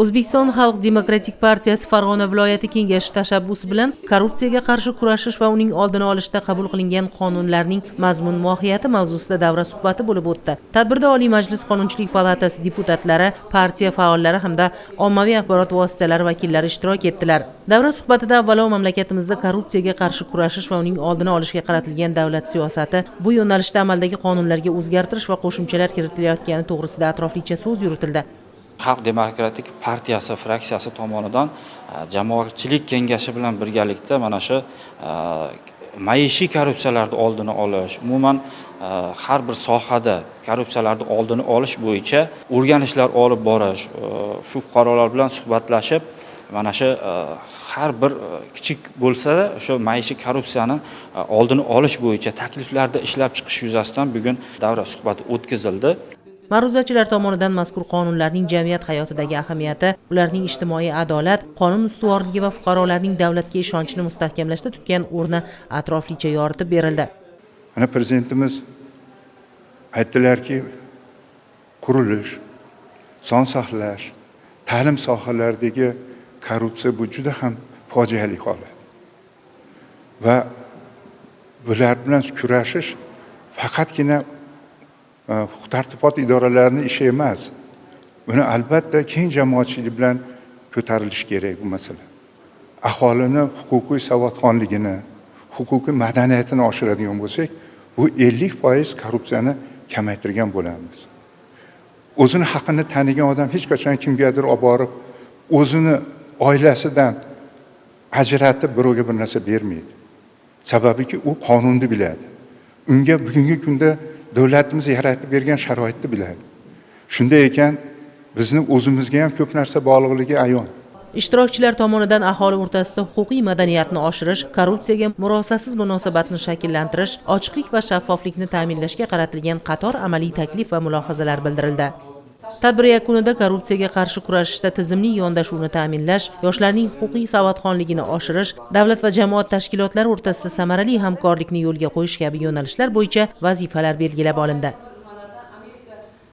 O'zbekiston Xalq demokratik partiyasi Farg'ona viloyati kengashi tashabbusi bilan korrupsiyaga qarshi kurashish va uning oldini olishda qabul qilingan qonunlarning mazmun mohiyati mavzusida davra suhbati bo'lib o'tdi. Tadbirda Oliy Majlis Qonunchilik palatasi deputatlari, partiya faollari hamda ommaviy axborot vositalari vakillari ishtirok etdilar. Davra suhbatida avvalo mamlakatimizda korrupsiyaga qarshi kurashish va uning oldini olishga qaratilgan davlat siyosati, bu yo'nalishda amaldagi qonunlarga o'zgartirish va qo'shimchalar kiritilayotgani to'g'risida atroflicha so'z yuritildi. Xalq demokratik partiyasi fraksiyasi tomonidan jamoatchilik kengashi bilan birgalikda mana shu maishiy korrupsiyalarning oldini olish, umuman har bir sohada korrupsiyalarning oldini olish bo'yicha o'rganishlar olib borish, shu fuqarolar bilan suhbatlashib, mana shu har bir kichik bo'lsa-da shu maishiy korrupsiyani oldini olish bo'yicha takliflarda ishlab chiqish yuzasidan bugun davra suhbati o'tkazildi. Ma'ruzachilar tomonidan mazkur qonunlarning jamiyat hayotidagi ahamiyati, ularning ijtimoiy adolat, qonun ustuvorligi va fuqarolarning davlatga ishonchini mustahkamlashda tutgan o'rni atroflicha yoritib berildi. Mana prezidentimiz aytdilarki, qurilish, son saqlash, ta'lim sohalaridagi korrupsiya bu juda ham fojiali holat. Va bular bilan kurashish faqatgina huquq-tartibot idoralarining ishi emas. Buni albatta keng jamoatchilik bilan ko'tarilish kerak bu masala. Aholini huquqiy savodxonligini, huquqiy madaniyatini oshiradigan bo'lsak, bu 50% korrupsiyani kamaytirgan bo'lamiz. O'zini haqini tanigan odam hech qachon kimgadir olib borib, o'zini oilasidan ajratib birovga bir narsa bermaydi. Sababiki u qonunni biladi. Unga bugungi kunda davlatimiz yaratib bergan sharoitni biladi. Shunday ekan, bizni o'zimizga ham ko'p narsa bog'liqligi ayon. Ishtirokchilar tomonidan aholi o'rtasida huquqiy madaniyatni oshirish, korrupsiyaga murosasiz munosabatni shakllantirish, ochiqlik va shaffoflikni ta'minlashga qaratilgan qator amaliy taklif va mulohazalar bildirildi. Tadbir yakunida korrupsiyaga qarshi kurashishda tizimli yondashuvni ta'minlash, yoshlarning huquqiy savodxonligini oshirish, davlat va jamoat tashkilotlari o'rtasida samarali hamkorlikni yo'lga qo'yish kabi yo'nalishlar bo'yicha vazifalar belgilab olindi.